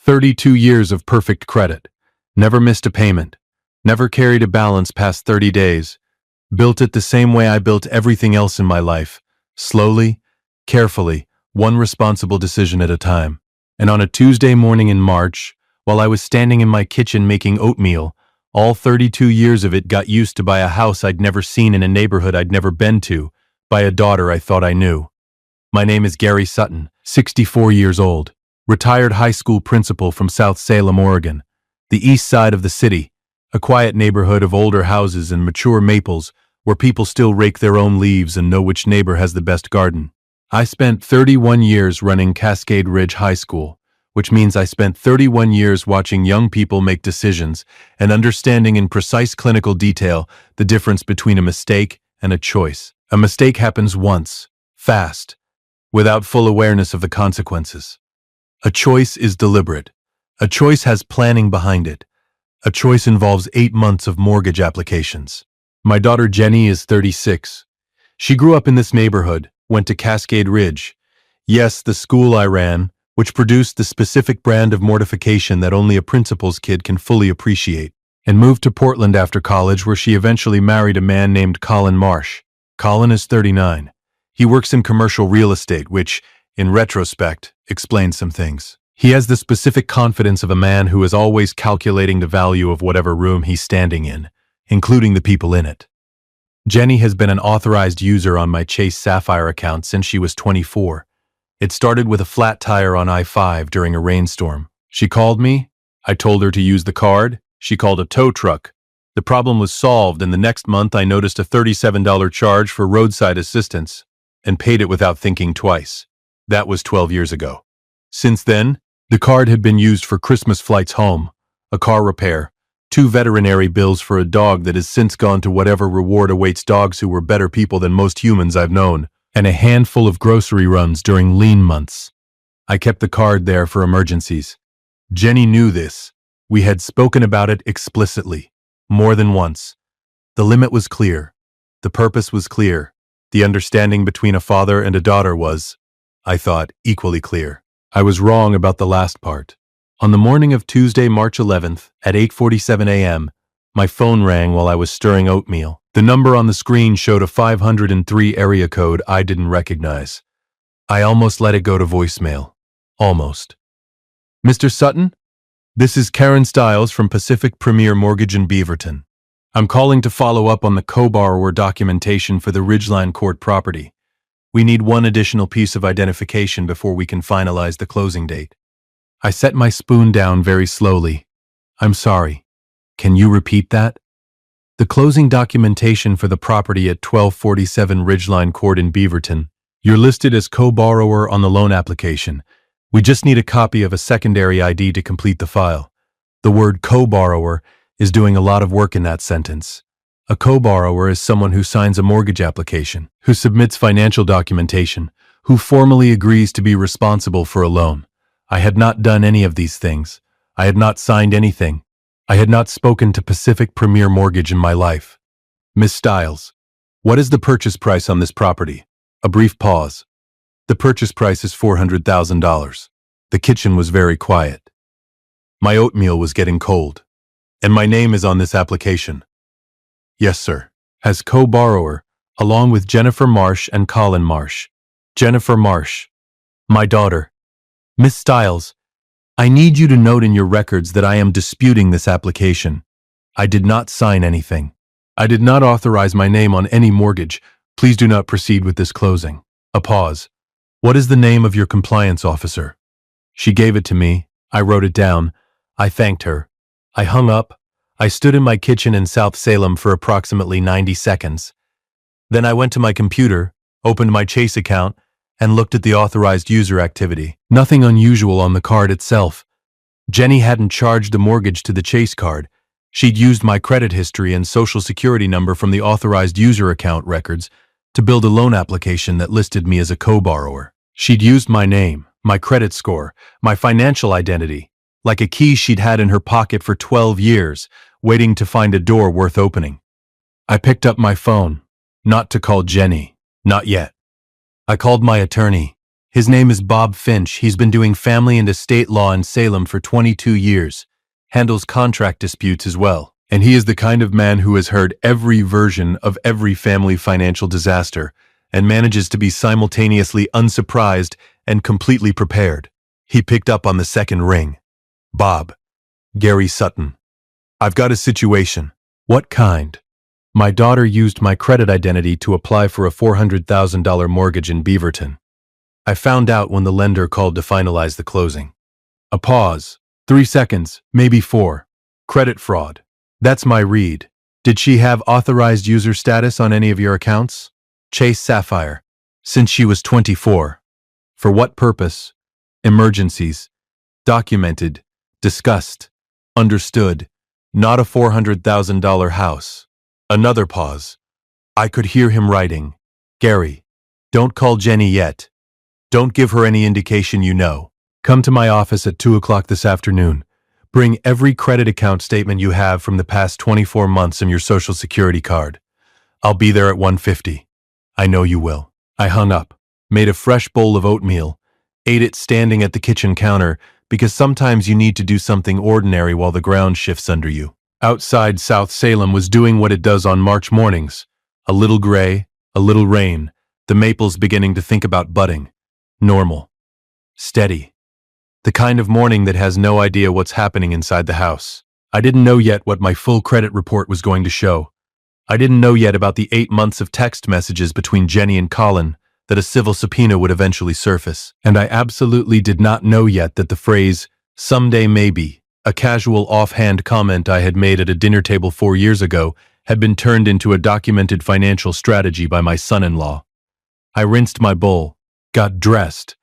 32 years of perfect credit. Never missed a payment. Never carried a balance past 30 days. Built it the same way I built everything else in my life. Slowly, carefully, one responsible decision at a time. And on a Tuesday morning in March, while I was standing in my kitchen making oatmeal, all 32 years of it got used to by a house I'd never seen in a neighborhood I'd never been to, by a daughter I thought I knew. My name is Gary Sutton, 64 years old, retired high school principal from South Salem, Oregon, the east side of the city, a quiet neighborhood of older houses and mature maples where people still rake their own leaves and know which neighbor has the best garden. I spent 31 years running Cascade Ridge High School, which means I spent 31 years watching young people make decisions and understanding in precise clinical detail the difference between a mistake and a choice. A mistake happens once, fast, without full awareness of the consequences. A choice is deliberate. A choice has planning behind it. A choice involves 8 months of mortgage applications. My daughter Jenny is 36. She grew up in this neighborhood, went to Cascade Ridge. Yes, the school I ran, which produced the specific brand of mortification that only a principal's kid can fully appreciate, and moved to Portland after college, where she eventually married a man named Colin Marsh. Colin is 39. He works in commercial real estate, which, in retrospect, explains some things. He has the specific confidence of a man who is always calculating the value of whatever room he's standing in, including the people in it. Jenny has been an authorized user on my Chase Sapphire account since she was 24. It started with a flat tire on I-5 during a rainstorm. She called me. I told her to use the card. She called a tow truck. The problem was solved, and the next month I noticed a $37 charge for roadside assistance and paid it without thinking twice. That was 12 years ago. Since then, the card had been used for Christmas flights home, a car repair, 2 veterinary bills for a dog that has since gone to whatever reward awaits dogs who were better people than most humans I've known, and a handful of grocery runs during lean months. I kept the card there for emergencies. Jenny knew this. We had spoken about it explicitly, more than once. The limit was clear. The purpose was clear. The understanding between a father and a daughter was, I thought, equally clear. I was wrong about the last part. On the morning of Tuesday, March 11th, at 8:47 a.m., my phone rang while I was stirring oatmeal. The number on the screen showed a 503 area code I didn't recognize. I almost let it go to voicemail. Almost. Mr. Sutton? This is Karen Stiles from Pacific Premier Mortgage in Beaverton. I'm calling to follow up on the co-borrower documentation for the Ridgeline Court property. We need one additional piece of identification before we can finalize the closing date. I set my spoon down very slowly. I'm sorry. Can you repeat that? The closing documentation for the property at 1247 Ridgeline Court in Beaverton. You're listed as co-borrower on the loan application. We just need a copy of a secondary ID to complete the file. The word co-borrower is doing a lot of work in that sentence. A co-borrower is someone who signs a mortgage application, who submits financial documentation, who formally agrees to be responsible for a loan. I had not done any of these things. I had not signed anything. I had not spoken to Pacific Premier Mortgage in my life. Miss Stiles, what is the purchase price on this property? A brief pause. The purchase price is $400,000. The kitchen was very quiet. My oatmeal was getting cold. And my name is on this application. Yes, sir. As co-borrower, along with Jennifer Marsh and Colin Marsh. Jennifer Marsh. My daughter. Miss Stiles, I need you to note in your records that I am disputing this application. I did not sign anything. I did not authorize my name on any mortgage. Please do not proceed with this closing. A pause. What is the name of your compliance officer? She gave it to me. I wrote it down. I thanked her. I hung up. I stood in my kitchen in South Salem for approximately 90 seconds. Then I went to my computer, opened my Chase account, and looked at the authorized user activity. Nothing unusual on the card itself. Jenny hadn't charged a mortgage to the Chase card. She'd used my credit history and social security number from the authorized user account records to build a loan application that listed me as a co-borrower. She'd used my name, my credit score, my financial identity, like a key she'd had in her pocket for 12 years, waiting to find a door worth opening. I picked up my phone, not to call Jenny, not yet. I called my attorney. His name is Bob Finch. He's been doing family and estate law in Salem for 22 years. Handles contract disputes as well. And he is the kind of man who has heard every version of every family financial disaster and manages to be simultaneously unsurprised and completely prepared. He picked up on the second ring. Bob. Gary Sutton. I've got a situation. What kind? My daughter used my credit identity to apply for a $400,000 mortgage in Beaverton. I found out when the lender called to finalize the closing. A pause. 3 seconds, maybe 4. Credit fraud. That's my read. Did she have authorized user status on any of your accounts? Chase Sapphire. Since she was 24. For what purpose? Emergencies. Documented. Discussed. Understood. Not a $400,000 house. Another pause. I could hear him writing. Gary, don't call Jenny yet. Don't give her any indication you know. Come to my office at 2 o'clock this afternoon. Bring every credit account statement you have from the past 24 months and your social security card. I'll be there at 1:50. I know you will. I hung up, made a fresh bowl of oatmeal, ate it standing at the kitchen counter because sometimes you need to do something ordinary while the ground shifts under you. Outside, South Salem was doing what it does on March mornings. A little gray, a little rain, the maples beginning to think about budding. Normal. Steady. The kind of morning that has no idea what's happening inside the house. I didn't know yet what my full credit report was going to show. I didn't know yet about the 8 months of text messages between Jenny and Colin that a civil subpoena would eventually surface. And I absolutely did not know yet that the phrase, someday maybe, a casual offhand comment I had made at a dinner table 4 years ago, had been turned into a documented financial strategy by my son-in-law. I rinsed my bowl, got dressed,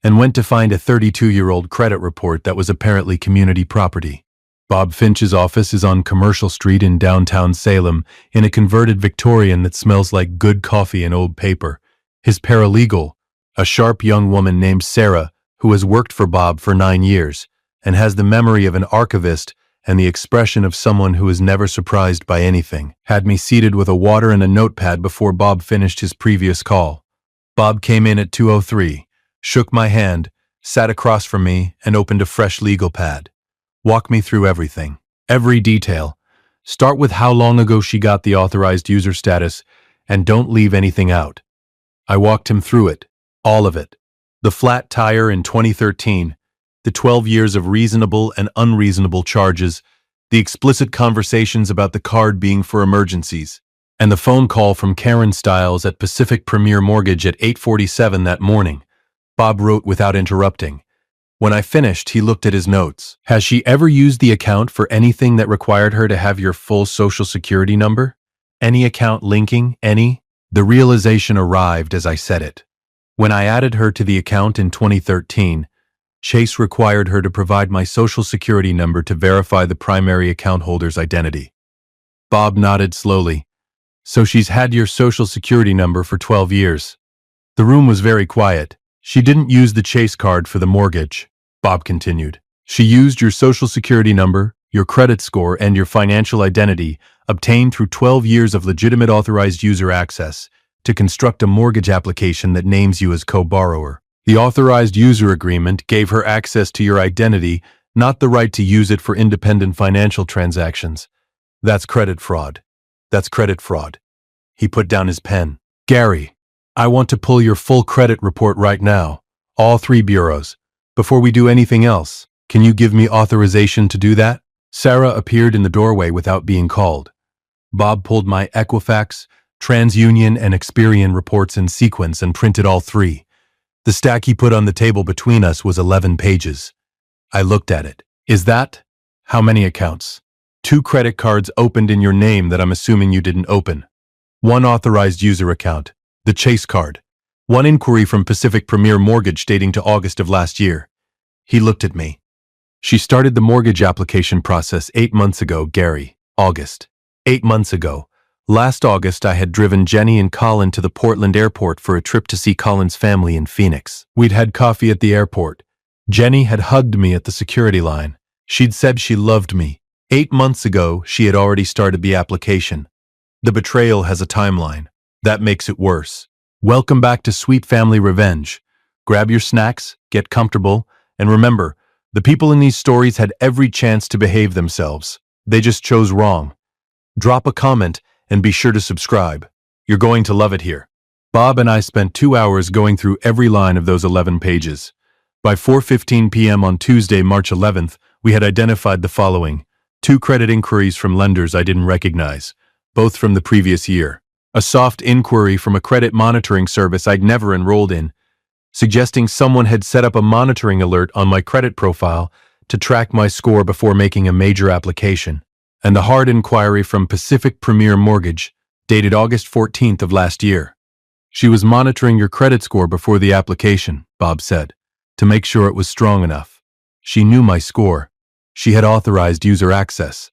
and went to find a 32-year-old credit report that was apparently community property. Bob Finch's office is on Commercial Street in downtown Salem, in a converted Victorian that smells like good coffee and old paper. His paralegal, a sharp young woman named Sarah, who has worked for Bob for 9 years, and has the memory of an archivist and the expression of someone who is never surprised by anything, had me seated with a water and a notepad before Bob finished his previous call. Bob came in at 2:03, shook my hand, sat across from me, and opened a fresh legal pad. Walk me through everything. Every detail. Start with how long ago she got the authorized user status, and don't leave anything out. I walked him through it. All of it. The flat tire in 2013, the 12 years of reasonable and unreasonable charges, the explicit conversations about the card being for emergencies, and the phone call from Karen Stiles at Pacific Premier Mortgage at 8:47 that morning. Bob wrote without interrupting. When I finished, he looked at his notes. Has she ever used the account for anything that required her to have your full social security number? Any account linking? Any? The realization arrived as I said it. When I added her to the account in 2013, Chase required her to provide my social security number to verify the primary account holder's identity. Bob nodded slowly. So she's had your social security number for 12 years. The room was very quiet. She didn't use the Chase card for the mortgage, Bob continued. She used your social security number, your credit score, and your financial identity, obtained through 12 years of legitimate authorized user access, to construct a mortgage application that names you as co-borrower. The authorized user agreement gave her access to your identity, not the right to use it for independent financial transactions. That's credit fraud. That's credit fraud. He put down his pen. Gary, I want to pull your full credit report right now. All 3 bureaus. Before we do anything else, can you give me authorization to do that? Sarah appeared in the doorway without being called. Bob pulled my Equifax, TransUnion, and Experian reports in sequence and printed all 3. The stack he put on the table between us was 11 pages. I looked at it. Is that? How many accounts? 2 credit cards opened in your name that I'm assuming you didn't open. 1 authorized user account, the Chase card. 1 inquiry from Pacific Premier Mortgage dating to August of last year. He looked at me. She started the mortgage application process 8 months ago, Gary. August. 8 months ago. Last August, I had driven Jenny and Colin to the Portland airport for a trip to see Colin's family in Phoenix. We'd had coffee at the airport. Jenny had hugged me at the security line. She'd said she loved me. 8 months ago, she had already started the application. The betrayal has a timeline. That makes it worse. Welcome back to Sweet Family Revenge. Grab your snacks, get comfortable, and remember, the people in these stories had every chance to behave themselves. They just chose wrong. Drop a comment and be sure to subscribe. You're going to love it here. Bob and I spent 2 hours going through every line of those 11 pages. By 4:15 p.m. on Tuesday, March 11th, we had identified the following: 2 credit inquiries from lenders I didn't recognize, both from the previous year. A soft inquiry from a credit monitoring service I'd never enrolled in, suggesting someone had set up a monitoring alert on my credit profile to track my score before making a major application. And the hard inquiry from Pacific Premier Mortgage, dated August 14th of last year. She was monitoring your credit score before the application, Bob said, to make sure it was strong enough. She knew my score. She had authorized user access.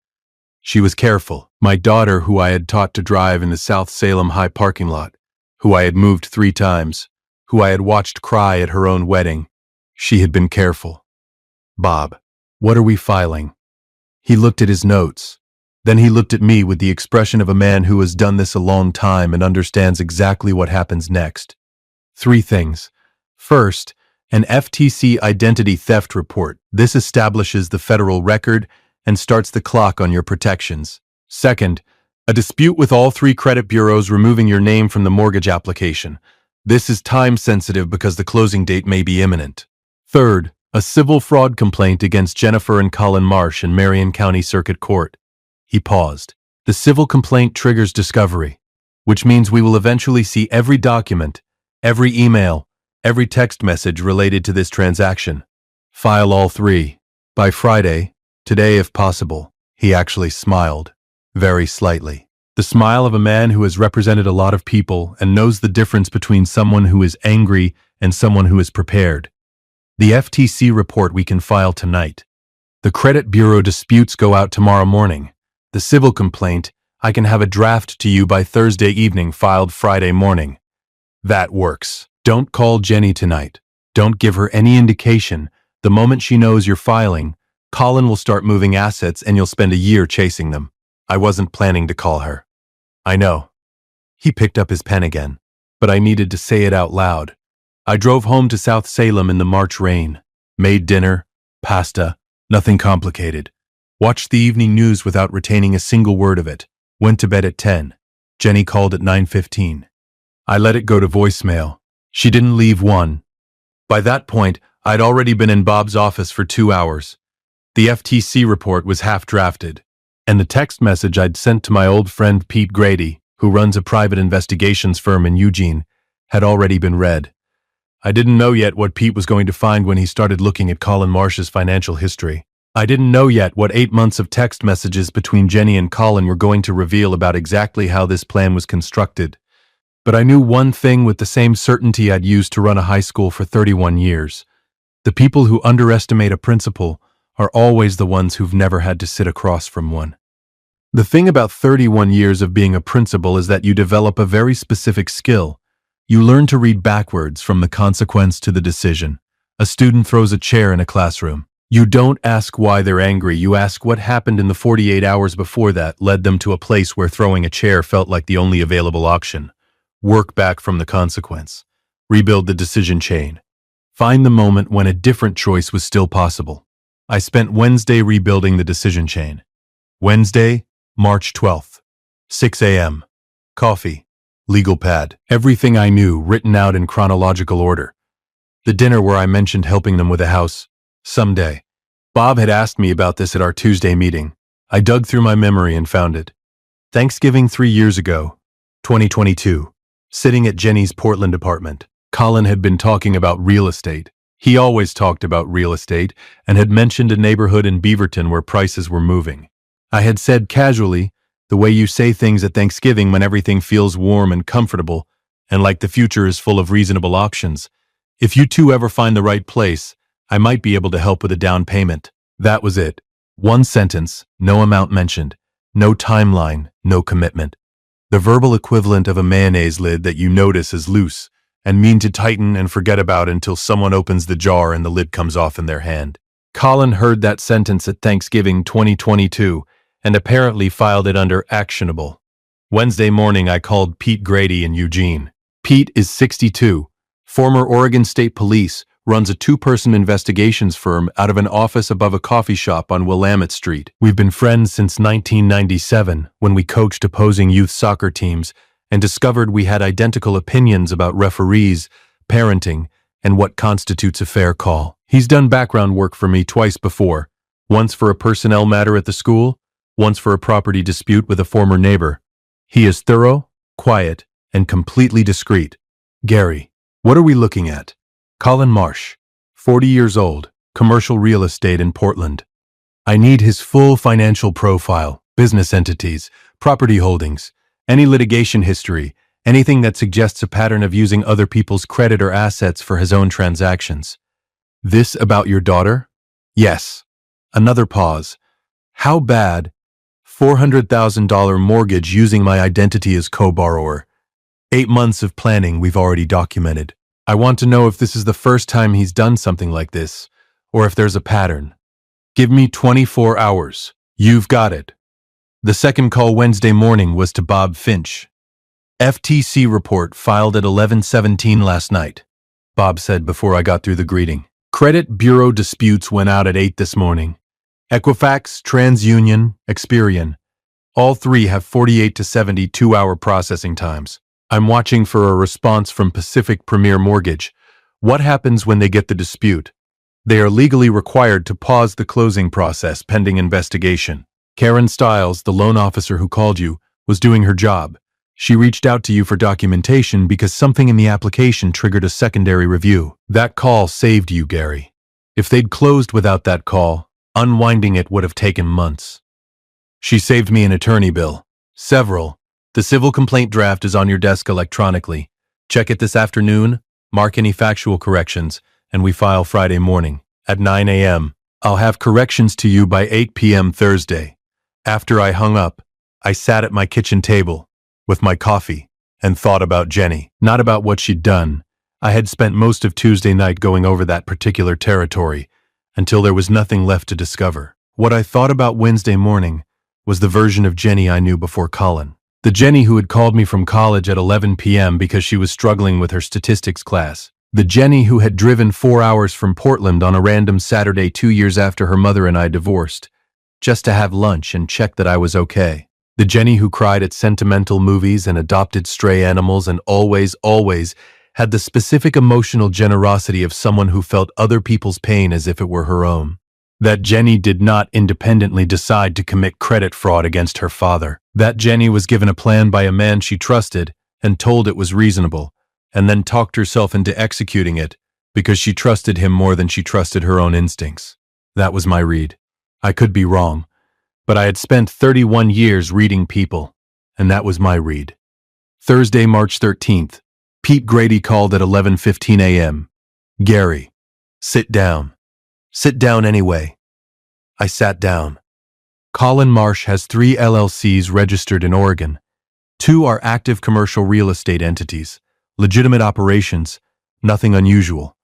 She was careful. My daughter, who I had taught to drive in the South Salem High parking lot, who I had moved 3 times, who I had watched cry at her own wedding, she had been careful. Bob, what are we filing? He looked at his notes. Then he looked at me with the expression of a man who has done this a long time and understands exactly what happens next. 3 things. First, an FTC identity theft report. This establishes the federal record and starts the clock on your protections. Second, a dispute with all 3 credit bureaus removing your name from the mortgage application. This is time sensitive because the closing date may be imminent. Third, a civil fraud complaint against Jennifer and Colin Marsh in Marion County Circuit Court. He paused. The civil complaint triggers discovery, which means we will eventually see every document, every email, every text message related to this transaction. File all 3. By Friday, today if possible. He actually smiled, very slightly. The smile of a man who has represented a lot of people and knows the difference between someone who is angry and someone who is prepared. The FTC report we can file tonight. The credit bureau disputes go out tomorrow morning. The civil complaint, I can have a draft to you by Thursday evening, filed Friday morning. That works. Don't call Jenny tonight. Don't give her any indication. The moment she knows you're filing, Colin will start moving assets and you'll spend a year chasing them. I wasn't planning to call her. I know. He picked up his pen again, but I needed to say it out loud. I drove home to South Salem in the March rain. Made dinner, pasta, nothing complicated. Watched the evening news without retaining a single word of it. Went to bed at 10. Jenny called at 9:15. I let it go to voicemail. She didn't leave one. By that point, I'd already been in Bob's office for 2 hours. The FTC report was half drafted, and the text message I'd sent to my old friend Pete Grady, who runs a private investigations firm in Eugene, had already been read. I didn't know yet what Pete was going to find when he started looking at Colin Marsh's financial history. I didn't know yet what 8 months of text messages between Jenny and Colin were going to reveal about exactly how this plan was constructed. But I knew one thing with the same certainty I'd used to run a high school for 31 years. The people who underestimate a principal are always the ones who've never had to sit across from one. The thing about 31 years of being a principal is that you develop a very specific skill. You learn to read backwards from the consequence to the decision. A student throws a chair in a classroom. You don't ask why they're angry, you ask what happened in the 48 hours before that led them to a place where throwing a chair felt like the only available option. Work back from the consequence. Rebuild the decision chain. Find the moment when a different choice was still possible. I spent Wednesday rebuilding the decision chain. Wednesday, March 12th, 6 a.m. Coffee, legal pad, everything I knew written out in chronological order. The dinner where I mentioned helping them with a house. Someday. Bob had asked me about this at our Tuesday meeting. I dug through my memory and found it. Thanksgiving 3 years ago, 2022, sitting at Jenny's Portland apartment. Colin had been talking about real estate. He always talked about real estate and had mentioned a neighborhood in Beaverton where prices were moving. I had said casually, the way you say things at Thanksgiving when everything feels warm and comfortable and like the future is full of reasonable options. If you two ever find the right place, I might be able to help with a down payment. That was it. One sentence, no amount mentioned, no timeline, no commitment. The verbal equivalent of a mayonnaise lid that you notice is loose and mean to tighten and forget about until someone opens the jar and the lid comes off in their hand. Colin heard that sentence at Thanksgiving 2022 and apparently filed it under actionable. Wednesday morning I called Pete Grady in Eugene. Pete is 62, Former Oregon State Police, runs a two-person investigations firm out of an office above a coffee shop on Willamette Street. We've been friends since 1997, when we coached opposing youth soccer teams and discovered we had identical opinions about referees, parenting, and what constitutes a fair call. He's done background work for me twice before, once for a personnel matter at the school, once for a property dispute with a former neighbor. He is thorough, quiet, and completely discreet. Gary, what are we looking at? Colin Marsh, 40 years old, commercial real estate in Portland. I need his full financial profile, business entities, property holdings, any litigation history, anything that suggests a pattern of using other people's credit or assets for his own transactions. This about your daughter? Yes. Another pause. How bad? $400,000 mortgage using my identity as co-borrower. 8 months of planning we've already documented. I want to know if this is the first time he's done something like this, or if there's a pattern. Give me 24 hours. You've got it. The second call Wednesday morning was to Bob Finch. FTC report filed at 11:17 last night, Bob said before I got through the greeting. Credit Bureau disputes went out at 8 this morning. Equifax, TransUnion, Experian. All three have 48 to 72-hour processing times. I'm watching for a response from Pacific Premier Mortgage. What happens when they get the dispute? They are legally required to pause the closing process pending investigation. Karen Stiles, the loan officer who called you, was doing her job. She reached out to you for documentation because something in the application triggered a secondary review. That call saved you, Gary. If they'd closed without that call, unwinding it would have taken months. She saved me an attorney bill. Several. The civil complaint draft is on your desk electronically. Check it this afternoon, mark any factual corrections, and we file Friday morning at 9 a.m. I'll have corrections to you by 8 p.m. Thursday. After I hung up, I sat at my kitchen table with my coffee and thought about Jenny, not about what she'd done. I had spent most of Tuesday night going over that particular territory until there was nothing left to discover. What I thought about Wednesday morning was the version of Jenny I knew before Colin. The Jenny who had called me from college at 11 p.m. because she was struggling with her statistics class. The Jenny who had driven 4 hours from Portland on a random Saturday 2 years after her mother and I divorced, just to have lunch and check that I was okay. The Jenny who cried at sentimental movies and adopted stray animals and always had the specific emotional generosity of someone who felt other people's pain as if it were her own. That Jenny did not independently decide to commit credit fraud against her father. That Jenny was given a plan by a man she trusted and told it was reasonable, and then talked herself into executing it because she trusted him more than she trusted her own instincts. That was my read. I could be wrong, but I had spent 31 years reading people, and that was my read. Thursday, March 13th, Pete Grady called at 11:15 a.m. Gary, sit down. Sit down anyway. I sat down. Colin Marsh has 3 LLCs registered in Oregon. 2 are active commercial real estate entities, legitimate operations, nothing unusual.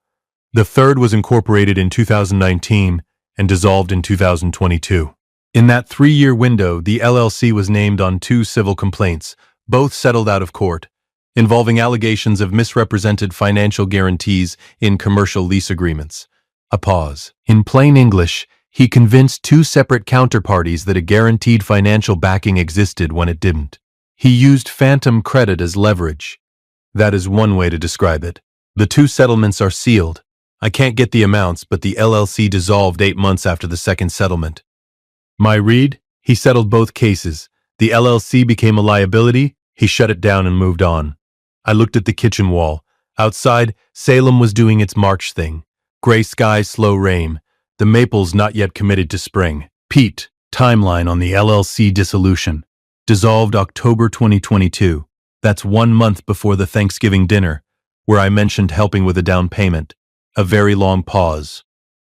The third was incorporated in 2019 and dissolved in 2022. In that 3-year window, the LLC was named on 2 civil complaints, both settled out of court, involving allegations of misrepresented financial guarantees in commercial lease agreements. A pause. In plain English, he convinced 2 separate counterparties that a guaranteed financial backing existed when it didn't. He used phantom credit as leverage. That is one way to describe it. The 2 settlements are sealed. I can't get the amounts, but the LLC dissolved 8 months after the second settlement. My read? He settled both cases. The LLC became a liability, he shut it down and moved on. I looked at the kitchen wall. Outside, Salem was doing its March thing. Gray sky, slow rain. The maples not yet committed to spring. Pete, timeline on the LLC dissolution. Dissolved October 2022. That's 1 month before the Thanksgiving dinner, where I mentioned helping with a down payment. A very long pause.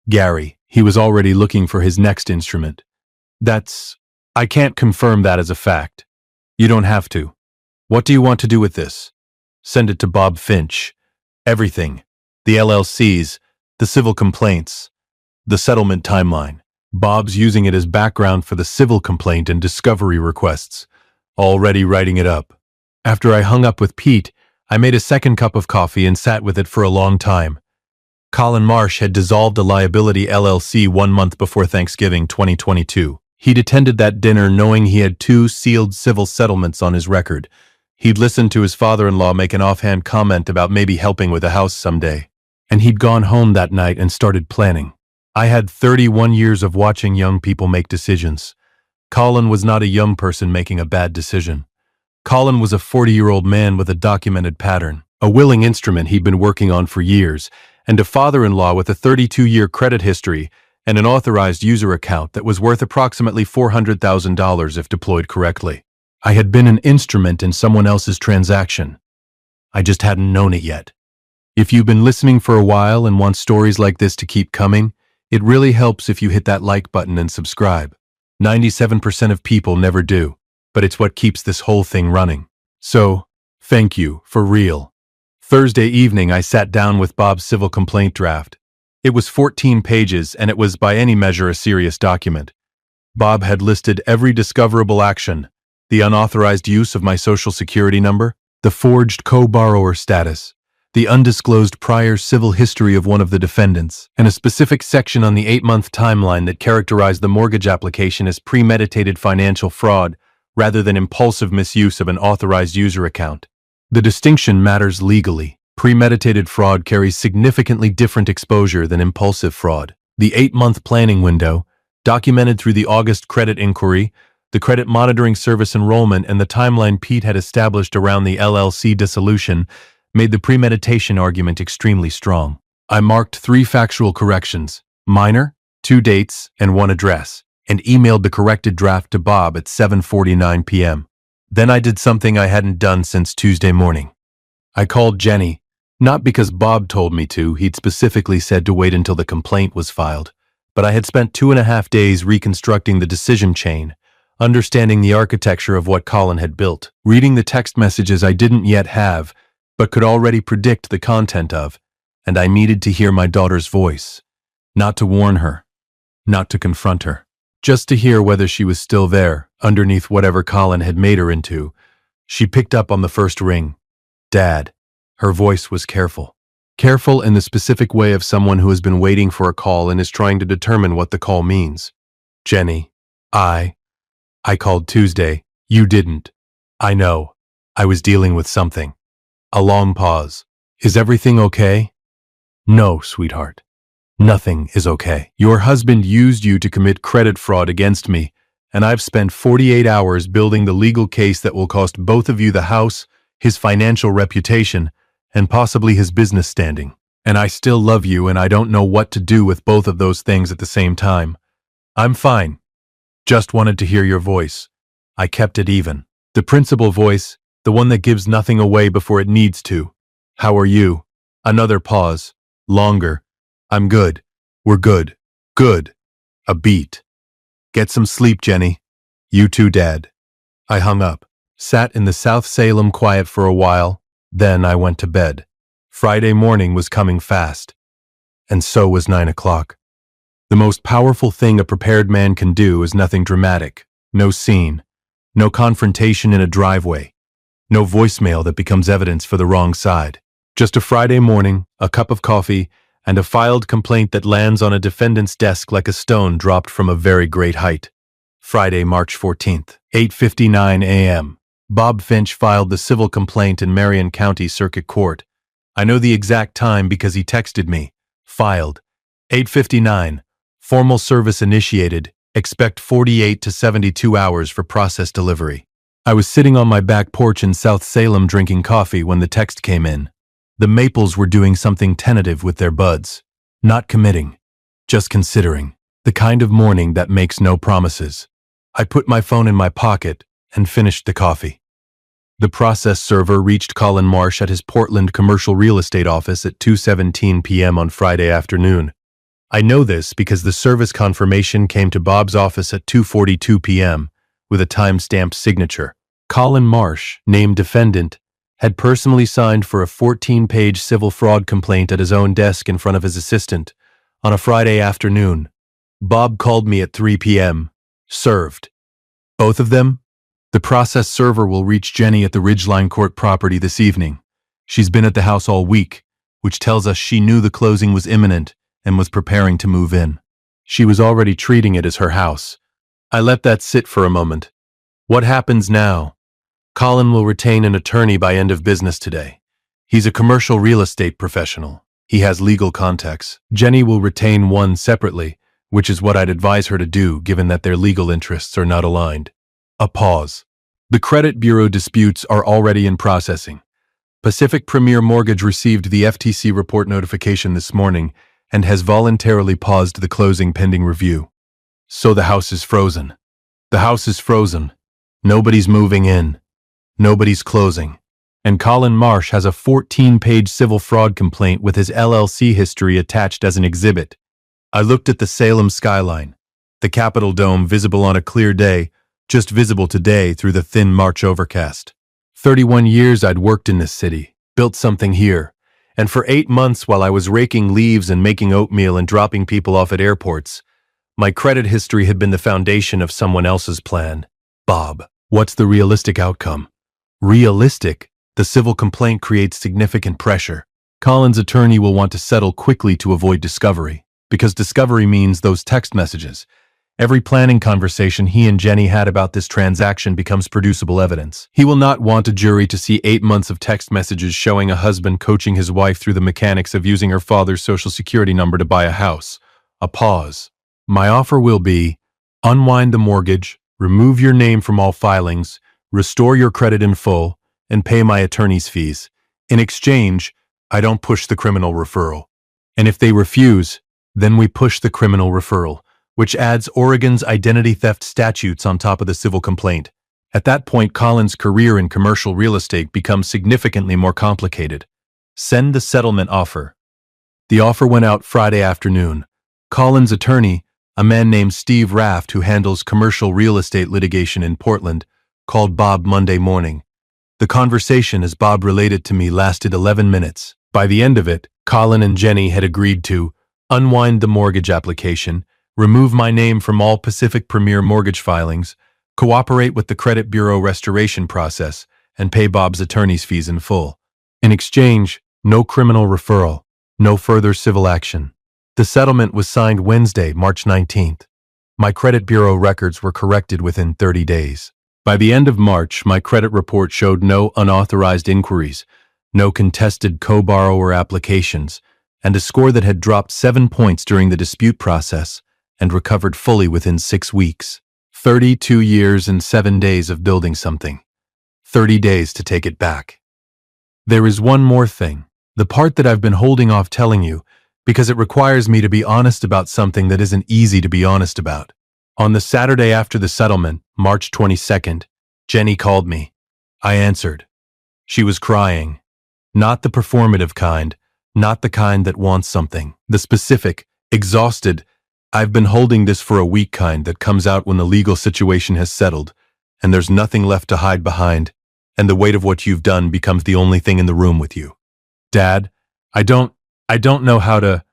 Gary, he was already looking for his next instrument. I can't confirm that as a fact. You don't have to. What do you want to do with this? Send it to Bob Finch. Everything. The LLCs, the civil complaints, the settlement timeline. Bob's using it as background for the civil complaint and discovery requests. Already writing it up. After I hung up with Pete, I made a second cup of coffee and sat with it for a long time. Colin Marsh had dissolved a liability LLC 1 month before Thanksgiving 2022. He'd attended that dinner knowing he had 2 sealed civil settlements on his record. He'd listened to his father-in-law make an offhand comment about maybe helping with a house someday. And he'd gone home that night and started planning. I had 31 years of watching young people make decisions. Colin was not a young person making a bad decision. Colin was a 40-year-old man with a documented pattern, a willing instrument he'd been working on for years, and a father-in-law with a 32-year credit history and an authorized user account that was worth approximately $400,000 if deployed correctly. I had been an instrument in someone else's transaction. I just hadn't known it yet. If you've been listening for a while and want stories like this to keep coming, it really helps if you hit that like button and subscribe. 97% of people never do, but it's what keeps this whole thing running. So, thank you, for real. Thursday evening, I sat down with Bob's civil complaint draft. It was 14 pages, and it was by any measure a serious document. Bob had listed every discoverable action: the unauthorized use of my social security number, the forged co-borrower status, the undisclosed prior civil history of one of the defendants, and a specific section on the 8-month timeline that characterized the mortgage application as premeditated financial fraud rather than impulsive misuse of an authorized user account. The distinction matters legally. Premeditated fraud carries significantly different exposure than impulsive fraud. The 8-month planning window, documented through the August credit inquiry, the credit monitoring service enrollment, and the timeline Pete had established around the LLC dissolution, made the premeditation argument extremely strong. I marked 3 factual corrections: minor, 2 dates, and 1 address, and emailed the corrected draft to Bob at 7:49 p.m. Then I did something I hadn't done since Tuesday morning. I called Jenny, not because Bob told me to. He'd specifically said to wait until the complaint was filed, but I had spent 2.5 days reconstructing the decision chain, understanding the architecture of what Colin had built, reading the text messages I didn't yet have, but could already predict the content of, and I needed to hear my daughter's voice. Not to warn her, not to confront her, just to hear whether she was still there, underneath whatever Colin had made her into. She picked up on the first ring. Dad. Her voice was careful. Careful in the specific way of someone who has been waiting for a call and is trying to determine what the call means. Jenny. I called Tuesday. You didn't. I know. I was dealing with something. A long pause. Is everything okay? No, sweetheart. Nothing is okay. Your husband used you to commit credit fraud against me, and I've spent 48 hours building the legal case that will cost both of you the house, his financial reputation, and possibly his business standing. And I still love you, and I don't know what to do with both of those things at the same time. I'm fine. Just wanted to hear your voice. I kept it even. The principal voice, the one that gives nothing away before it needs to. How are you? Another pause. Longer. I'm good. We're good. Good. A beat. Get some sleep, Jenny. You too, Dad. I hung up, sat in the South Salem quiet for a while, then I went to bed. Friday morning was coming fast, and so was 9 o'clock. The most powerful thing a prepared man can do is nothing dramatic, no scene, no confrontation in a driveway, no voicemail that becomes evidence for the wrong side. Just a Friday morning, a cup of coffee, and a filed complaint that lands on a defendant's desk like a stone dropped from a very great height. Friday, March 14th, 8:59 a.m. Bob Finch filed the civil complaint in Marion County Circuit Court. I know the exact time because he texted me. Filed. 8:59. Formal service initiated. Expect 48 to 72 hours for process delivery. I was sitting on my back porch in South Salem drinking coffee when the text came in. The maples were doing something tentative with their buds. Not committing. Just considering. The kind of morning that makes no promises. I put my phone in my pocket and finished the coffee. The process server reached Colin Marsh at his Portland commercial real estate office at 2:17 p.m. on Friday afternoon. I know this because the service confirmation came to Bob's office at 2:42 p.m. with a time-stamped signature. Colin Marsh, named defendant, had personally signed for a 14-page civil fraud complaint at his own desk in front of his assistant on a Friday afternoon. Bob called me at 3 p.m. Served. Both of them? The process server will reach Jenny at the Ridgeline Court property this evening. She's been at the house all week, which tells us she knew the closing was imminent and was preparing to move in. She was already treating it as her house. I let that sit for a moment. What happens now? Colin will retain an attorney by end of business today. He's a commercial real estate professional. He has legal contacts. Jenny will retain one separately, which is what I'd advise her to do given that their legal interests are not aligned. A pause. The credit bureau disputes are already in processing. Pacific Premier Mortgage received the FTC report notification this morning and has voluntarily paused the closing pending review. So the house is frozen. The house is frozen. Nobody's moving in. Nobody's closing. And Colin Marsh has a 14-page civil fraud complaint with his LLC history attached as an exhibit. I looked at the Salem skyline, the Capitol Dome visible on a clear day, just visible today through the thin March overcast. 31 years I'd worked in this city, built something here, and for 8 months while I was raking leaves and making oatmeal and dropping people off at airports, my credit history had been the foundation of someone else's plan. Bob, what's the realistic outcome? Realistic? The civil complaint creates significant pressure. Colin's attorney will want to settle quickly to avoid discovery, because discovery means those text messages. Every planning conversation he and Jenny had about this transaction becomes producible evidence. He will not want a jury to see 8 months of text messages showing a husband coaching his wife through the mechanics of using her father's social security number to buy a house. A pause. My offer will be, unwind the mortgage, remove your name from all filings, restore your credit in full, and pay my attorney's fees. In exchange, I don't push the criminal referral. And if they refuse, then we push the criminal referral, which adds Oregon's identity theft statutes on top of the civil complaint. At that point, Colin's career in commercial real estate becomes significantly more complicated. Send the settlement offer. The offer went out Friday afternoon. Colin's attorney, a man named Steve Raft who handles commercial real estate litigation in Portland, called Bob Monday morning. The conversation, as Bob related to me, lasted 11 minutes. By the end of it, Colin and Jenny had agreed to unwind the mortgage application, remove my name from all Pacific Premier mortgage filings, cooperate with the credit bureau restoration process, and pay Bob's attorney's fees in full. In exchange, no criminal referral, no further civil action. The settlement was signed Wednesday, March 19th. My credit bureau records were corrected within 30 days. By the end of March, my credit report showed no unauthorized inquiries, no contested co-borrower applications, and a score that had dropped 7 points during the dispute process and recovered fully within 6 weeks. 32 years and 7 days of building something. 30 days to take it back. There is one more thing, the part that I've been holding off telling you, because it requires me to be honest about something that isn't easy to be honest about. On the Saturday after the settlement, March 22nd, Jenny called me. I answered. She was crying. Not the performative kind, not the kind that wants something. The specific, exhausted, I've been holding this for a week kind that comes out when the legal situation has settled, and there's nothing left to hide behind, and the weight of what you've done becomes the only thing in the room with you. Dad, I don't know how to.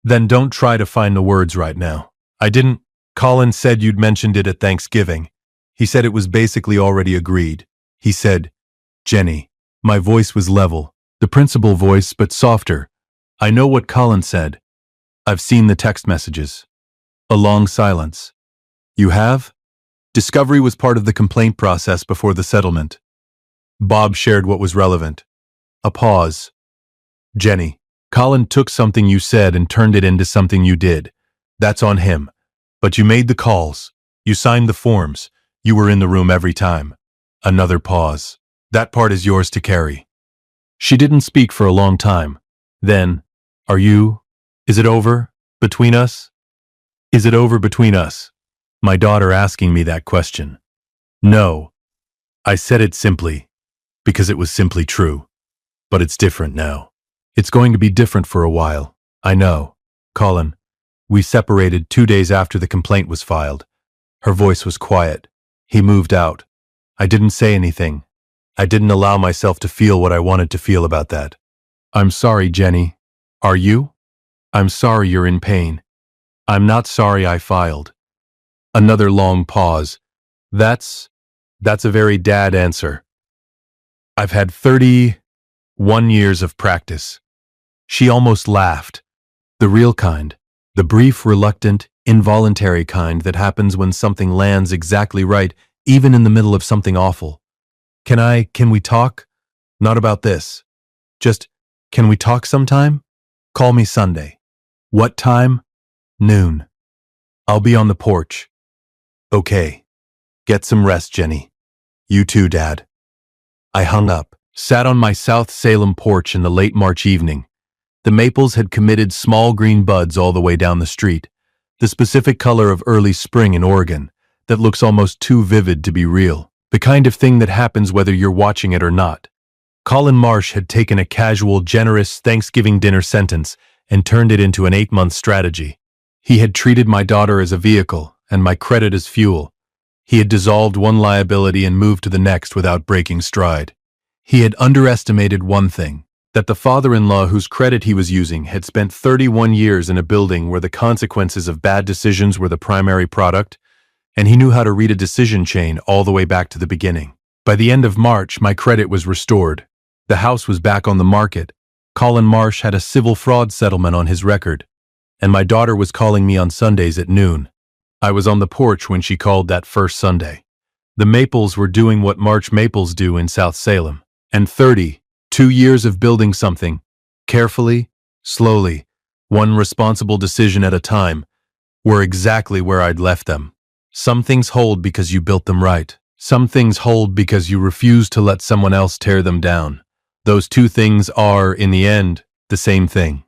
Then don't try to find the words right now. Colin said you'd mentioned it at Thanksgiving. He said it was basically already agreed. He said, Jenny. My voice was level, the principal voice, but softer. I know what Colin said. I've seen the text messages. A long silence. You have? Discovery was part of the complaint process before the settlement. Bob shared what was relevant. A pause. Jenny, Colin took something you said and turned it into something you did. That's on him. But you made the calls. You signed the forms. You were in the room every time. Another pause. That part is yours to carry. She didn't speak for a long time. Then, is it over between us? Is it over between us? My daughter asking me that question. No. I said it simply, because it was simply true. But it's different now. It's going to be different for a while. I know. Colin. We separated 2 days after the complaint was filed. Her voice was quiet. He moved out. I didn't say anything. I didn't allow myself to feel what I wanted to feel about that. I'm sorry, Jenny. Are you? I'm sorry you're in pain. I'm not sorry I filed. Another long pause. That's a very dad answer. I've had 30 1 year of practice. She almost laughed. The real kind. The brief, reluctant, involuntary kind that happens when something lands exactly right, even in the middle of something awful. Can we talk? Not about this. Just, can we talk sometime? Call me Sunday. What time? Noon. I'll be on the porch. Okay. Get some rest, Jenny. You too, Dad. I hung up, sat on my South Salem porch in the late March evening. The maples had committed small green buds all the way down the street, the specific color of early spring in Oregon, that looks almost too vivid to be real, the kind of thing that happens whether you're watching it or not. Colin Marsh had taken a casual, generous Thanksgiving dinner sentence and turned it into an 8-month strategy. He had treated my daughter as a vehicle and my credit as fuel. He had dissolved one liability and moved to the next without breaking stride. He had underestimated one thing, that the father-in-law whose credit he was using had spent 31 years in a building where the consequences of bad decisions were the primary product, and he knew how to read a decision chain all the way back to the beginning. By the end of March, my credit was restored. The house was back on the market. Colin Marsh had a civil fraud settlement on his record, and my daughter was calling me on Sundays at noon. I was on the porch when she called that first Sunday. The maples were doing what March maples do in South Salem, and 2 years of building something, carefully, slowly, one responsible decision at a time, were exactly where I'd left them. Some things hold because you built them right. Some things hold because you refuse to let someone else tear them down. Those two things are, in the end, the same thing.